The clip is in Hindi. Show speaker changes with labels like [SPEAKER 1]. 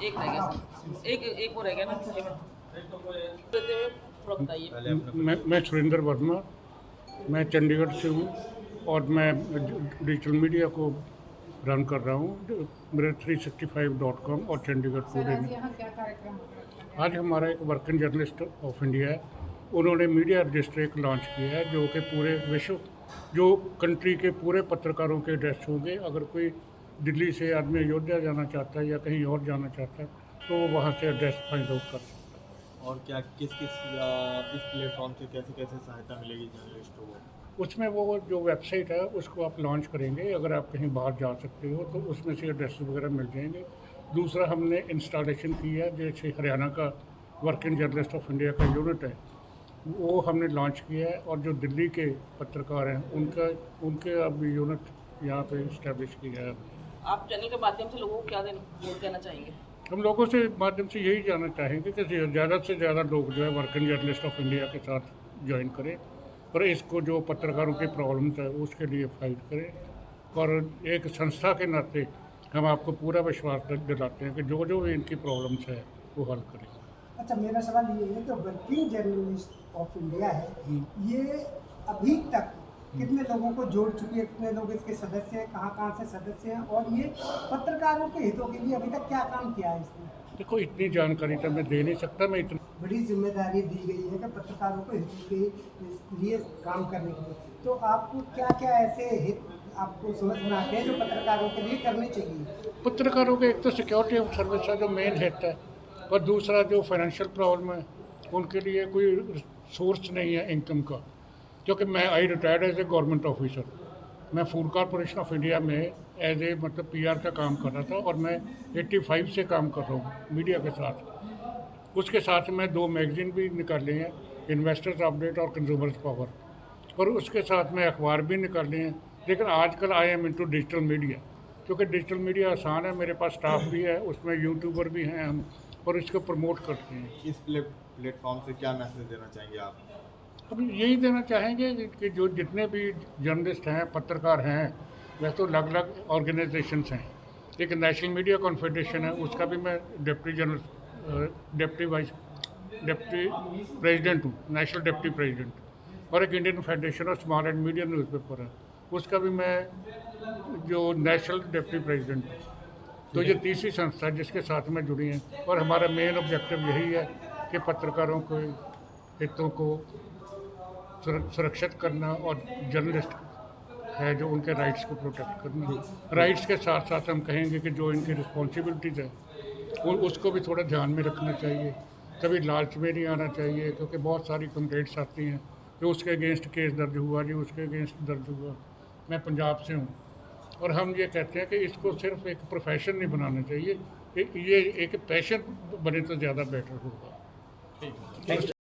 [SPEAKER 1] एक रह गया सर, एक वो रह गया ना। देते हुए थोड़ा बताइए।
[SPEAKER 2] मैं सुरेंद्र वर्मा, मैं चंडीगढ़ से हूँ और मैं डिजिटल मीडिया को रन कर रहा हूँ, मेरे 365.com और चंडीगढ़ टुडे में। आज हमारा एक वर्किंग जर्नलिस्ट ऑफ इंडिया है, उन्होंने मीडिया रजिस्टर एक लॉन्च किया है जो कि पूरे विश्व, जो कंट्री के पूरे पत्रकारों के एड्रेस होंगे। अगर कोई दिल्ली से आदमी अयोध्या जाना चाहता है या कहीं और जाना चाहता है तो वो वहाँ से एड्रेस फाइंड आउट कर सकता है।
[SPEAKER 3] और क्या किस इस प्लेटफॉर्म से कैसे कैसे सहायता मिलेगी जर्नलिस्टों को?
[SPEAKER 2] उसमें वो जो वेबसाइट है उसको आप लॉन्च करेंगे, अगर आप कहीं बाहर जा सकते हो तो उसमें से एड्रेस वगैरह मिल जाएंगे। दूसरा, हमने इंस्टॉलेशन किया है, जैसे हरियाणा का वर्किंग जर्नलिस्ट ऑफ इंडिया का यूनिट है वो हमने लॉन्च किया है, और जो दिल्ली के पत्रकार हैं उनके अब यूनिट यहाँ पे इस्टेब्लिश किया है।
[SPEAKER 1] आप चैनल के माध्यम से लोगों को क्या कहना चाहेंगे?
[SPEAKER 2] हम लोगों से माध्यम से यही जानना चाहेंगे कि ज़्यादा से ज़्यादा लोग जो है वर्किंग जर्नलिस्ट ऑफ इंडिया के साथ ज्वाइन करें और इसको जो पत्रकारों की प्रॉब्लम्स है उसके लिए फाइट करें। और एक संस्था के नाते हम आपको पूरा विश्वास दिलाते हैं कि जो जो इनकी प्रॉब्लम्स है वो हल करें।
[SPEAKER 4] अच्छा, मेरा सवाल ये है कि वर्किंग जर्नलिस्ट ऑफ इंडिया है, ये अभी तक कितने लोगों को जोड़ चुकी है, कितने लोग इसके सदस्य हैं, कहाँ से सदस्य हैं, और ये पत्रकारों के हितों के लिए अभी तक क्या काम किया है इसने?
[SPEAKER 2] देखो, इतनी जानकारी तो मैं दे नहीं सकता। मैं इतनी
[SPEAKER 4] बड़ी जिम्मेदारी दी गई है कि पत्रकारों को हित के लिए काम करने के लिए, तो आपको क्या क्या ऐसे हित आपको समझ में आते हैं जो पत्रकारों के लिए करने चाहिए?
[SPEAKER 2] पत्रकारों के एक तो सिक्योरिटी ऑफ सर्विस का जो मेन हित है, और दूसरा जो फाइनेंशियल प्रॉब्लम है उनके लिए कोई सोर्स नहीं है इनकम का। क्योंकि I retired as a government officer, मैं फूड कॉरपोरेशन ऑफ इंडिया में एज ए PR का काम कर रहा था, और मैं 85 से काम कर रहा हूँ मीडिया के साथ। उसके साथ मैं 2 मैगजीन भी निकाले हैं, इन्वेस्टर्स अपडेट और कंज्यूमर्स पावर, और उसके साथ मैं अखबार भी निकाले हैं। लेकिन आजकल I am into digital media, क्योंकि डिजिटल मीडिया आसान है, मेरे पास स्टाफ भी है, उसमें यूट्यूबर भी हैं हम, और इसको प्रमोट करते हैं।
[SPEAKER 3] इस प्लेटफॉर्म से क्या मैसेज देना चाहेंगे आप?
[SPEAKER 2] अब यही देना चाहेंगे कि जो जितने भी जर्नलिस्ट हैं, पत्रकार हैं, वह तो अलग अलग ऑर्गेनाइजेशंस हैं। एक नेशनल मीडिया कॉन्फेडरेशन है, उसका भी मैं डिप्टी प्रेसिडेंट हूँ, नेशनल डिप्टी प्रेसिडेंट। और एक Indian federation of small and medium newspaper है, उसका भी मैं जो नेशनल डिप्टी प्रेसिडेंट हूँ। तो ये तीसरी संस्था है जिसके साथ में जुड़ी हैं, और हमारा मेन ऑब्जेक्टिव यही है कि पत्रकारों के हितों को सुरक्षित करना, और जर्नलिस्ट है जो उनके राइट्स को प्रोटेक्ट करना। राइट्स के साथ साथ हम कहेंगे कि जो इनकी रिस्पॉन्सिबिलिटीज़ है उसको भी थोड़ा ध्यान में रखना चाहिए। कभी लालच में नहीं आना चाहिए, क्योंकि बहुत सारी कंप्लेंट्स आती हैं कि उसके अगेंस्ट केस दर्ज हुआ जी, उसके अगेंस्ट दर्ज हुआ। मैं पंजाब से हूँ, और हम ये कहते हैं कि इसको सिर्फ एक प्रोफेशन नहीं बनाना चाहिए, ये एक पैशन बने तो ज़्यादा बेटर होगा।